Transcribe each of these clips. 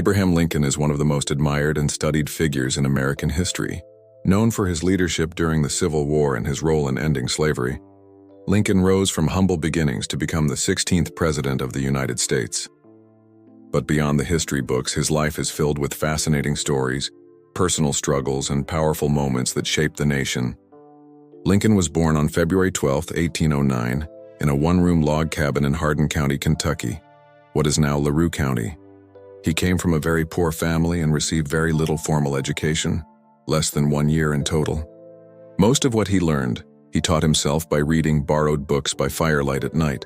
Abraham Lincoln is one of the most admired and studied figures in American history. Known for his leadership during the Civil War and his role in ending slavery, Lincoln rose from humble beginnings to become the 16th President of the United States. But beyond the history books, his life is filled with fascinating stories, personal struggles, and powerful moments that shaped the nation. Lincoln was born on February 12, 1809, in a one-room log cabin in Hardin County, Kentucky, what is now LaRue County. He came from a very poor family and received very little formal education, less than 1 year in total. Most of what he learned, he taught himself by reading borrowed books by firelight at night.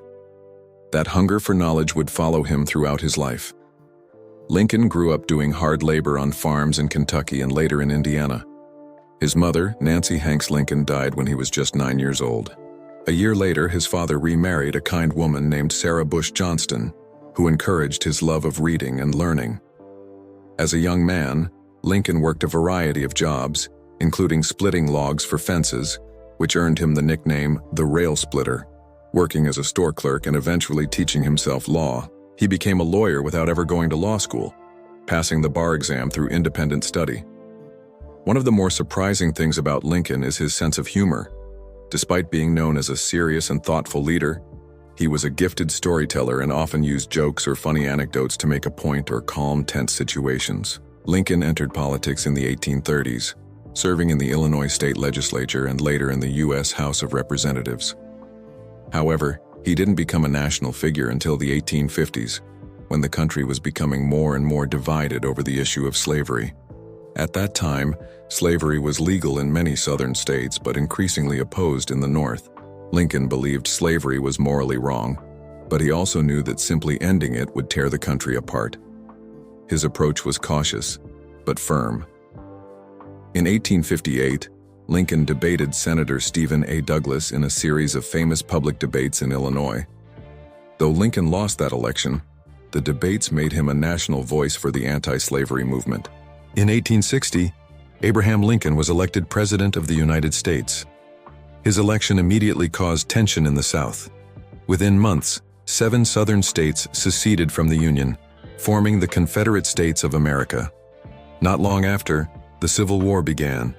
That hunger for knowledge would follow him throughout his life. Lincoln grew up doing hard labor on farms in Kentucky and later in Indiana. His mother, Nancy Hanks Lincoln, died when he was just 9 years old. A year later, his father remarried a kind woman named Sarah Bush Johnston, who encouraged his love of reading and learning. As a young man, Lincoln worked a variety of jobs, including splitting logs for fences, which earned him the nickname the Rail Splitter. Working as a store clerk and eventually teaching himself law, he became a lawyer without ever going to law school, passing the bar exam through independent study. One of the more surprising things about Lincoln is his sense of humor. Despite being known as a serious and thoughtful leader, he was a gifted storyteller and often used jokes or funny anecdotes to make a point or calm tense situations. Lincoln entered politics in the 1830s, serving in the Illinois state legislature and later in the U.S. House of Representatives. However, he didn't become a national figure until the 1850s, when the country was becoming more and more divided over the issue of slavery. At that time, slavery was legal in many southern states but increasingly opposed in the North. Lincoln believed slavery was morally wrong, but he also knew that simply ending it would tear the country apart. His approach was cautious, but firm. In 1858, Lincoln debated Senator Stephen A. Douglas in a series of famous public debates in Illinois. Though Lincoln lost that election, the debates made him a national voice for the anti-slavery movement. In 1860, Abraham Lincoln was elected President of the United States. His election immediately caused tension in the South. Within months, 7 southern states seceded from the Union, forming the Confederate States of America. Not long after, the Civil War began,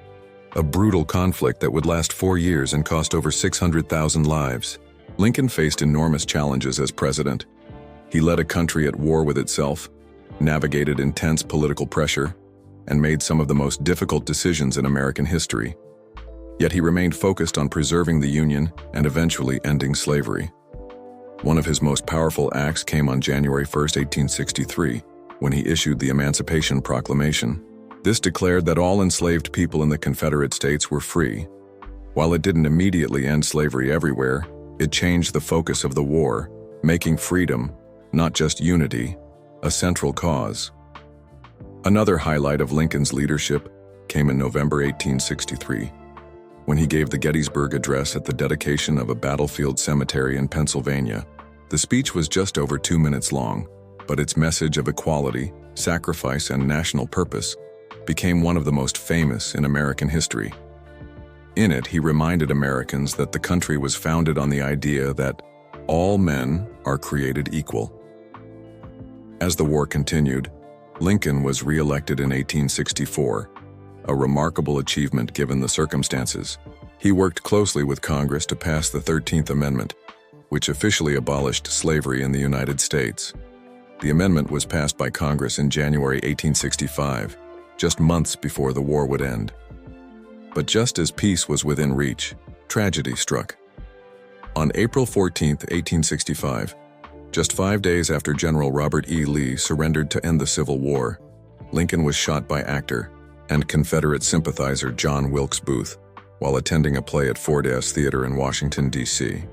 a brutal conflict that would last 4 years and cost over 600,000 lives. Lincoln faced enormous challenges as president. He led a country at war with itself, navigated intense political pressure, and made some of the most difficult decisions in American history. Yet he remained focused on preserving the Union and eventually ending slavery. One of his most powerful acts came on January 1, 1863, when he issued the Emancipation Proclamation. This declared that all enslaved people in the Confederate States were free. While it didn't immediately end slavery everywhere, it changed the focus of the war, making freedom, not just unity, a central cause. Another highlight of Lincoln's leadership came in November 1863, when he gave the Gettysburg Address at the dedication of a battlefield cemetery in Pennsylvania. The speech was just over 2 minutes long, but its message of equality, sacrifice, and national purpose became one of the most famous in American history. In it, he reminded Americans that the country was founded on the idea that all men are created equal. As the war continued, Lincoln was re-elected in 1864, a remarkable achievement given the circumstances. He worked closely with Congress to pass the 13th Amendment, which officially abolished slavery in the United States. The amendment was passed by Congress in January 1865, just months before the war would end. But just as peace was within reach, tragedy struck. On April 14, 1865, just 5 days after General Robert E. Lee surrendered to end the Civil War, Lincoln was shot by actor and Confederate sympathizer John Wilkes Booth while attending a play at Ford S. Theater in Washington, D.C.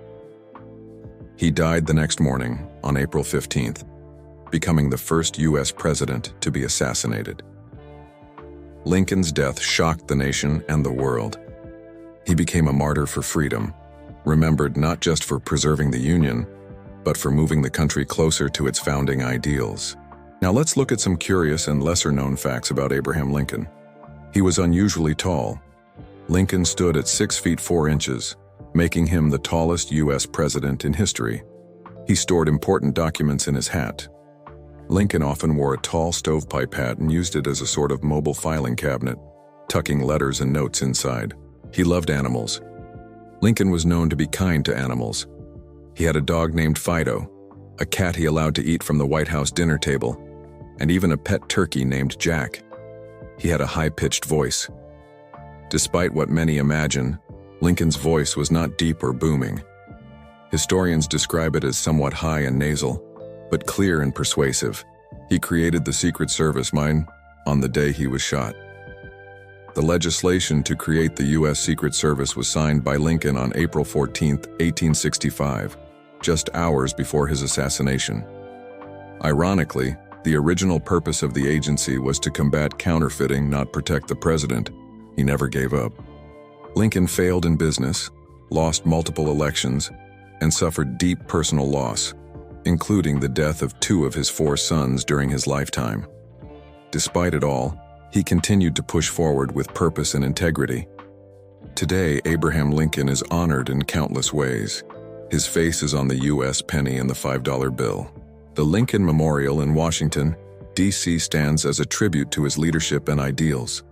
He died the next morning, on April 15th, becoming the first U.S. president to be assassinated. Lincoln's death shocked the nation and the world. He became a martyr for freedom, remembered not just for preserving the Union, but for moving the country closer to its founding ideals. Now let's look at some curious and lesser-known facts about Abraham Lincoln. He was unusually tall. Lincoln stood at 6 feet 4 inches, making him the tallest U.S. president in history. He stored important documents in his hat. Lincoln often wore a tall stovepipe hat and used it as a sort of mobile filing cabinet, tucking letters and notes inside. He loved animals. Lincoln was known to be kind to animals. He had a dog named Fido, a cat he allowed to eat from the White House dinner table, and even a pet turkey named Jack. He had a high-pitched voice. Despite what many imagine, Lincoln's voice was not deep or booming. Historians describe it as somewhat high and nasal, but clear and persuasive. He created the Secret Service mine on the day he was shot. The legislation to create the U.S. Secret Service was signed by Lincoln on April 14, 1865, just hours before his assassination. Ironically, the original purpose of the agency was to combat counterfeiting, not protect the president. He never gave up. Lincoln failed in business, lost multiple elections, and suffered deep personal loss, including the death of 2 of his 4 sons during his lifetime. Despite it all, he continued to push forward with purpose and integrity. Today, Abraham Lincoln is honored in countless ways. His face is on the U.S. penny and the $5 bill. The Lincoln Memorial in Washington, D.C. stands as a tribute to his leadership and ideals.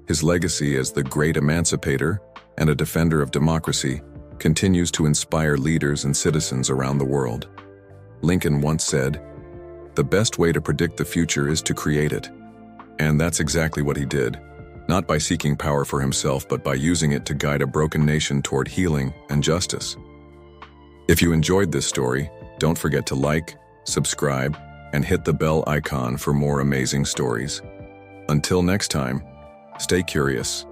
His legacy as the great emancipator and a defender of democracy continues to inspire leaders and citizens around the world. Lincoln once said, "The best way to predict the future is to create it." And that's exactly what he did, not by seeking power for himself, but by using it to guide a broken nation toward healing and justice. If you enjoyed this story, don't forget to like, subscribe, and hit the bell icon for more amazing stories. Until next time, stay curious.